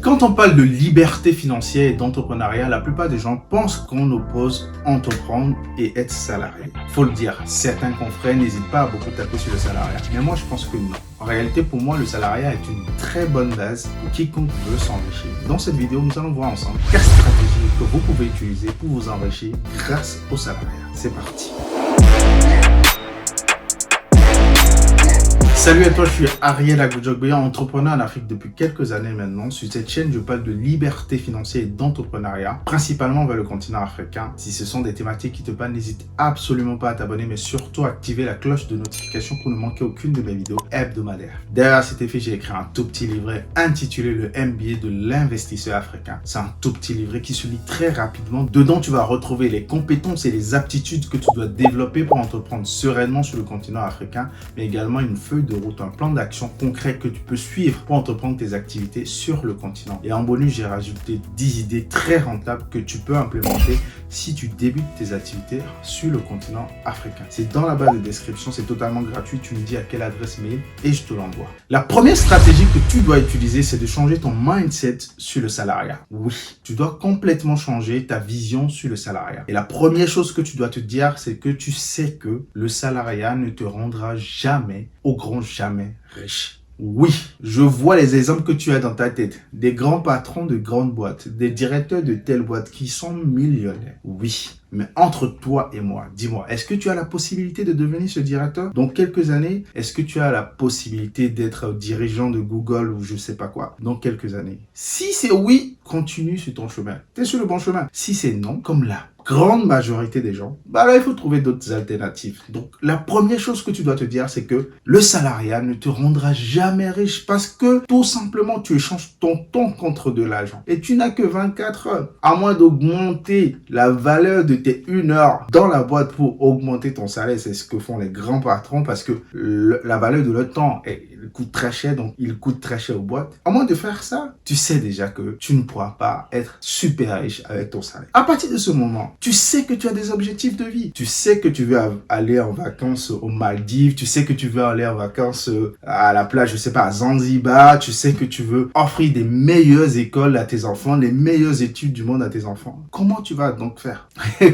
Quand on parle de liberté financière et d'entrepreneuriat, la plupart des gens pensent qu'on oppose entreprendre et être salarié. Faut le dire, certains confrères n'hésitent pas à beaucoup taper sur le salariat. Mais moi, je pense que non. En réalité, pour moi, le salariat est une très bonne base pour quiconque veut s'enrichir. Dans cette vidéo, nous allons voir ensemble 4 stratégies que vous pouvez utiliser pour vous enrichir grâce au salariat. C'est parti. Salut à toi, je suis Ariel Agoujogbeya, entrepreneur en Afrique depuis quelques années maintenant. Sur cette chaîne, je parle de liberté financière et d'entrepreneuriat, principalement vers le continent africain. Si ce sont des thématiques qui te parlent, n'hésite absolument pas à t'abonner, mais surtout à activer la cloche de notification pour ne manquer aucune de mes vidéos hebdomadaires. Derrière cet effet, j'ai écrit un tout petit livret intitulé le MBA de l'investisseur africain. C'est un tout petit livret qui se lit très rapidement. Dedans, tu vas retrouver les compétences et les aptitudes que tu dois développer pour entreprendre sereinement sur le continent africain, mais également une feuille de route, un plan d'action concret que tu peux suivre pour entreprendre tes activités sur le continent. Et en bonus, j'ai rajouté 10 idées très rentables que tu peux implémenter si tu débutes tes activités sur le continent africain. C'est dans la barre de description, c'est totalement gratuit. Tu me dis à quelle adresse mail et je te l'envoie. La première stratégie que tu dois utiliser, c'est de changer ton mindset sur le salariat. Oui, tu dois complètement changer ta vision sur le salariat. Et la première chose que tu dois te dire, c'est que tu sais que le salariat ne te rendra jamais, au grand jamais, riche. Oui, je vois les exemples que tu as dans ta tête. Des grands patrons de grandes boîtes, des directeurs de telles boîtes qui sont millionnaires. Oui, mais entre toi et moi, dis-moi, est-ce que tu as la possibilité de devenir ce directeur dans quelques années? Est-ce que tu as la possibilité d'être dirigeant de Google ou je sais pas quoi dans quelques années? Si c'est oui, continue sur ton chemin. Tu es sur le bon chemin. Si c'est non, comme la grande majorité des gens, bah là, il faut trouver d'autres alternatives. Donc, la première chose que tu dois te dire, c'est que le salariat ne te rendra jamais riche parce que tout simplement, tu échanges ton temps contre de l'argent. Et tu n'as que 24 heures. À moins d'augmenter la valeur de tes 1 heure dans la boîte pour augmenter ton salaire, c'est ce que font les grands patrons parce que la valeur de leur temps coûte très cher, donc il coûte très cher aux boîtes. À moins de faire ça, tu sais déjà que tu ne pourras pas être super riche avec ton salaire. À partir de ce moment, tu sais que tu as des objectifs de vie. Tu sais que tu veux aller en vacances aux Maldives. Tu sais que tu veux aller en vacances à la plage, je sais pas, à Zanzibar. Tu sais que tu veux offrir des meilleures écoles à tes enfants, les meilleures études du monde à tes enfants. Comment tu vas donc faire?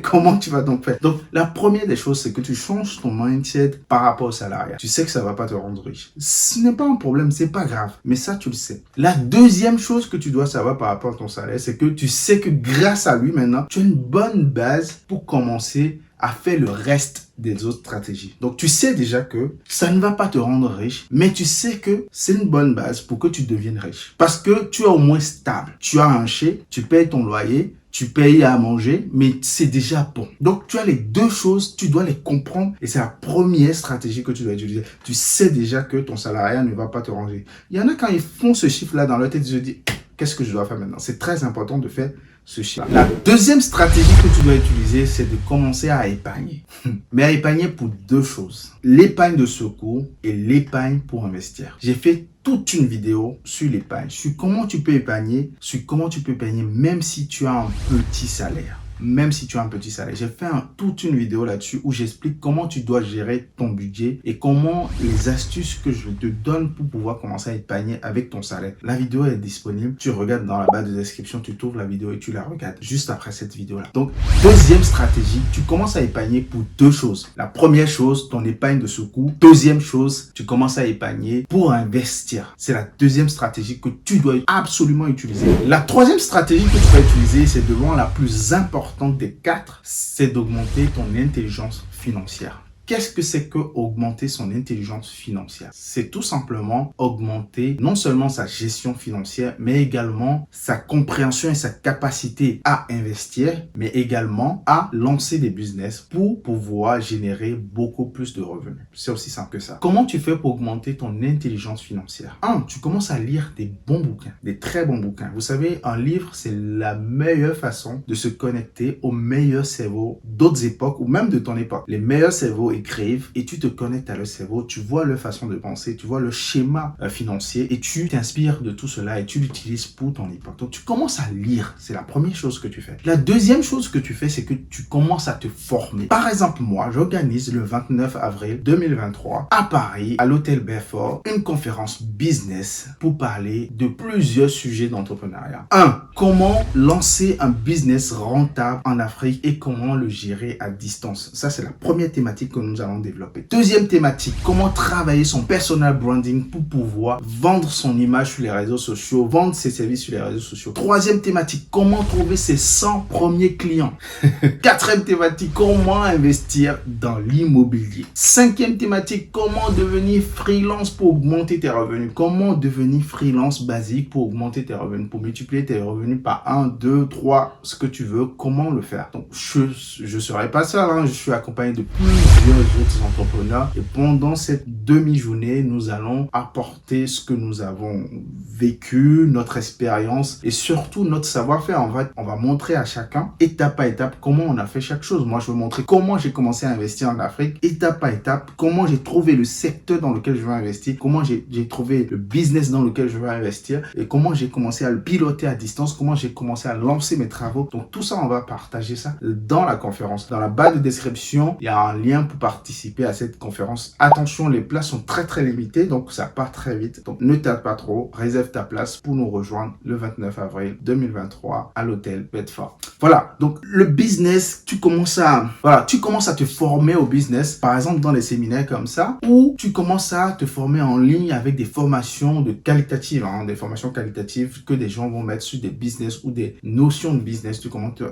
Comment tu vas donc faire? Donc, la première des choses, c'est que tu changes ton mindset par rapport au salariat. Tu sais que ça va pas te rendre riche. Ce n'est pas un problème, c'est pas grave. Mais ça, tu le sais. La deuxième chose que tu dois savoir par rapport à ton salaire, c'est que tu sais que grâce à lui, maintenant, tu as une bonne base pour commencer à faire le reste des autres stratégies. Donc, tu sais déjà que ça ne va pas te rendre riche, mais tu sais que c'est une bonne base pour que tu deviennes riche. Parce que tu es au moins stable. Tu as un chèque, tu payes ton loyer, tu payes à manger, mais c'est déjà bon. Donc, tu as les deux choses, tu dois les comprendre et c'est la première stratégie que tu dois utiliser. Tu sais déjà que ton salariat ne va pas te ranger. Il y en a quand ils font ce chiffre-là dans leur tête, ils se disent, qu'est-ce que je dois faire maintenant? C'est très important de faire ce chiffre. La deuxième stratégie que tu dois utiliser, c'est de commencer à épargner. Mais à épargner pour deux choses. L'épargne de secours et l'épargne pour investir. J'ai fait toute une vidéo sur l'épargne, sur comment tu peux épargner, même si tu as un petit salaire. Même si tu as un petit salaire. J'ai fait toute une vidéo là-dessus où j'explique comment tu dois gérer ton budget et comment les astuces que je te donne pour pouvoir commencer à épargner avec ton salaire. La vidéo est disponible. Tu regardes dans la barre de description, tu trouves la vidéo et tu la regardes juste après cette vidéo-là. Donc, deuxième stratégie, tu commences à épargner pour deux choses. La première chose, ton épargne de secours. Deuxième chose, tu commences à épargner pour investir. C'est la deuxième stratégie que tu dois absolument utiliser. La troisième stratégie que tu vas utiliser, c'est de loin la plus importante des 4, c'est d'augmenter ton intelligence financière. Qu'est-ce que c'est que augmenter son intelligence financière? C'est tout simplement augmenter non seulement sa gestion financière, mais également sa compréhension et sa capacité à investir, mais également à lancer des business pour pouvoir générer beaucoup plus de revenus. C'est aussi simple que ça. Comment tu fais pour augmenter ton intelligence financière? 1. Tu commences à lire des bons bouquins, des très bons bouquins. Vous savez, un livre, c'est la meilleure façon de se connecter aux meilleurs cerveaux d'autres époques ou même de ton époque. Les meilleurs cerveaux écrivent et tu te connectes à leur cerveau, tu vois leur façon de penser, tu vois le schéma financier et tu t'inspires de tout cela et tu l'utilises pour ton époque. Donc, tu commences à lire. C'est la première chose que tu fais. La deuxième chose que tu fais, c'est que tu commences à te former. Par exemple, moi, j'organise le 29 avril 2023 à Paris, à l'hôtel Belfort, une conférence business pour parler de plusieurs sujets d'entrepreneuriat. 1. Comment lancer un business rentable en Afrique et comment le gérer à distance. Ça, c'est la première thématique que nous allons développer. Deuxième thématique, comment travailler son personal branding pour pouvoir vendre son image sur les réseaux sociaux, vendre ses services sur les réseaux sociaux. Troisième thématique, comment trouver ses 100 premiers clients. Quatrième thématique, comment investir dans l'immobilier. Cinquième thématique, comment devenir freelance pour augmenter tes revenus. Comment devenir freelance basique pour augmenter tes revenus, pour multiplier tes revenus par 1, 2, 3, ce que tu veux, comment le faire. Donc, je serai pas seul, hein, je suis accompagné de plusieurs autres entrepreneurs et pendant cette demi-journée, nous allons apporter ce que nous avons vécu, notre expérience et surtout notre savoir-faire. On va montrer à chacun, étape par étape, comment on a fait chaque chose. Moi, je vais montrer comment j'ai commencé à investir en Afrique, étape par étape, comment j'ai trouvé le secteur dans lequel je veux investir, comment j'ai trouvé le business dans lequel je veux investir et comment j'ai commencé à le piloter à distance, comment j'ai commencé à lancer mes travaux. Donc, tout ça, on va partager ça dans la conférence. Dans la barre de description, il y a un lien pour participer à cette conférence. Attention, les places sont très limitées, donc ça part très vite. Donc, ne tarde pas trop, réserve ta place pour nous rejoindre le 29 avril 2023 à l'hôtel Bedford. Voilà, donc le business, tu commences à te former au business, par exemple dans les séminaires comme ça, ou tu commences à te former en ligne avec des formations qualitatives, des formations qualitatives que des gens vont mettre sur des business ou des notions de business. Tu commences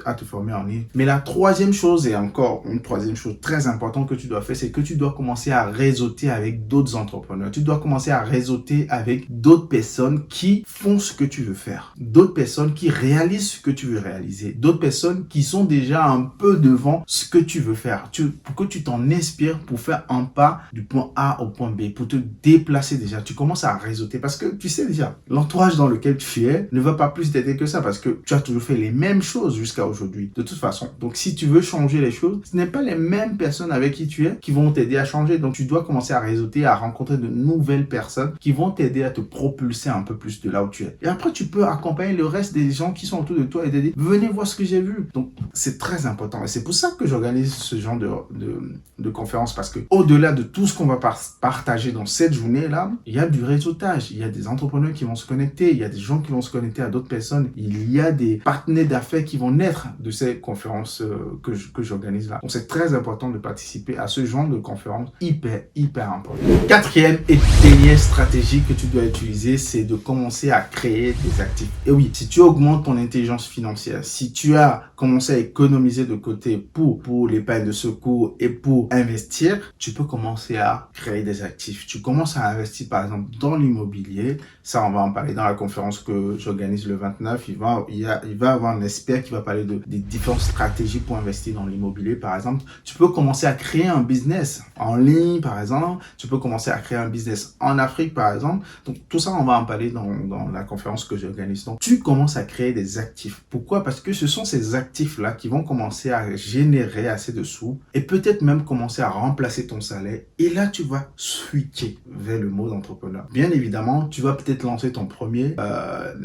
à te former en ligne. Mais la troisième chose, et encore une troisième chose très importante que tu dois faire, c'est que tu dois commencer à réseauter avec d'autres entrepreneurs. Tu dois commencer à réseauter avec d'autres personnes qui font ce que tu veux faire, d'autres personnes qui réalisent ce que tu veux réaliser, d'autres personnes qui sont déjà un peu devant ce que tu veux faire, pour que tu t'en inspires pour faire un pas du point A au point B, pour te déplacer déjà. Tu commences à réseauter parce que tu sais déjà, l'entourage dans lequel tu es ne va pas plus t'aider que ça parce que tu as toujours fait les mêmes choses jusqu'à aujourd'hui, de toute façon. Donc, si tu veux changer les choses, ce n'est pas les mêmes personnes avec qui tu es qui vont t'aider à changer. Donc, tu dois commencer à réseauter, à rencontrer de nouvelles personnes qui vont t'aider à te propulser un peu plus de là où tu es. Et après, tu peux accompagner le reste des gens qui sont autour de toi et te dire, venez voir ce que j'ai vu. Donc, c'est très important. Et c'est pour ça que j'organise ce genre de conférence parce que au-delà de tout ce qu'on va partager dans cette journée-là, il y a du réseautage. Il y a des entrepreneurs qui vont se connecter. Il y a des gens qui vont se connecter à d'autres personnes. Il y a des partenaires d'affaires qui vont naître de ces conférences que j'organise là. Donc, c'est très important de participer à ce genre de conférence hyper important. Quatrième et dernière stratégie que tu dois utiliser, c'est de commencer à créer des actifs. Et oui, si tu augmentes ton intelligence financière, si tu as commencé à économiser de côté pour l'épargne de secours et pour investir, tu peux commencer à créer des actifs. Tu commences à investir par exemple dans l'immobilier. Ça, on va en parler dans la conférence que j'organise le 29. Il va avoir un expert qui va parler des différentes stratégies pour investir dans l'immobilier, par exemple. Tu peux commencer à créer un business en ligne, par exemple. Tu peux commencer à créer un business en Afrique, par exemple. Donc, tout ça, on va en parler dans la conférence que j'organise. Donc, tu commences à créer des actifs. Pourquoi? Parce que ce sont ces actifs-là qui vont commencer à générer assez de sous et peut-être même commencer à remplacer ton salaire. Et là, tu vas switcher vers le mode entrepreneur. Bien évidemment, tu vas peut-être lancer ton premier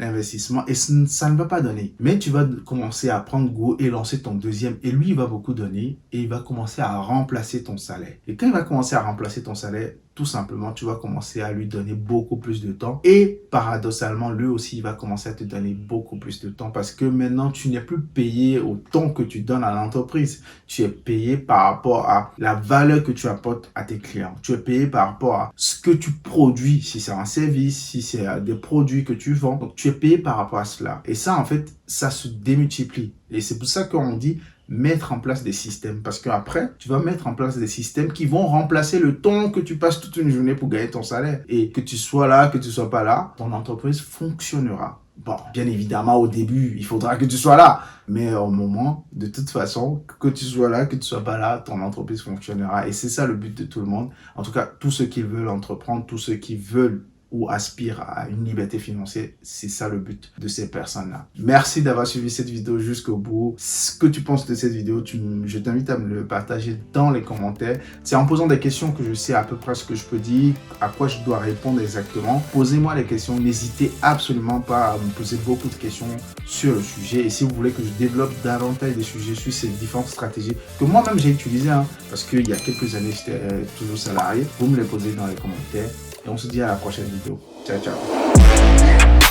investissement et ça ne va pas donner. Mais tu vas commencer à prendre goût et lancer ton deuxième. Et lui, il va beaucoup donner et il va commencer à remplacer ton salaire. Et quand il va commencer à remplacer ton salaire, tout simplement, tu vas commencer à lui donner beaucoup plus de temps. Et paradoxalement, lui aussi, il va commencer à te donner beaucoup plus de temps parce que maintenant, tu n'es plus payé au temps que tu donnes à l'entreprise. Tu es payé par rapport à la valeur que tu apportes à tes clients. Tu es payé par rapport à ce que tu produis, si c'est un service, si c'est des produits que tu vends. Donc, tu es payé par rapport à cela. Et ça, en fait, ça se démultiplie. Et c'est pour ça qu'on dit mettre en place des systèmes parce qu'après, tu vas mettre en place des systèmes qui vont remplacer le temps que tu passes toute une journée pour gagner ton salaire. Et que tu sois là, que tu sois pas là, ton entreprise fonctionnera. Bon, bien évidemment, au début, il faudra que tu sois là. Mais au moment, de toute façon, que tu sois là, que tu sois pas là, ton entreprise fonctionnera. Et c'est ça le but de tout le monde. En tout cas, tous ceux qui veulent entreprendre, tous ceux qui veulent ou aspirent à une liberté financière. C'est ça le but de ces personnes-là. Merci d'avoir suivi cette vidéo jusqu'au bout. Ce que tu penses de cette vidéo, je t'invite à me le partager dans les commentaires. C'est en posant des questions que je sais à peu près ce que je peux dire, à quoi je dois répondre exactement. Posez-moi les questions. N'hésitez absolument pas à me poser beaucoup de questions sur le sujet. Et si vous voulez que je développe davantage des sujets sur ces différentes stratégies que moi-même j'ai utilisées, parce qu'il y a quelques années, j'étais toujours salarié, vous me les posez dans les commentaires. Et on se dit à la prochaine vidéo. Ciao, ciao.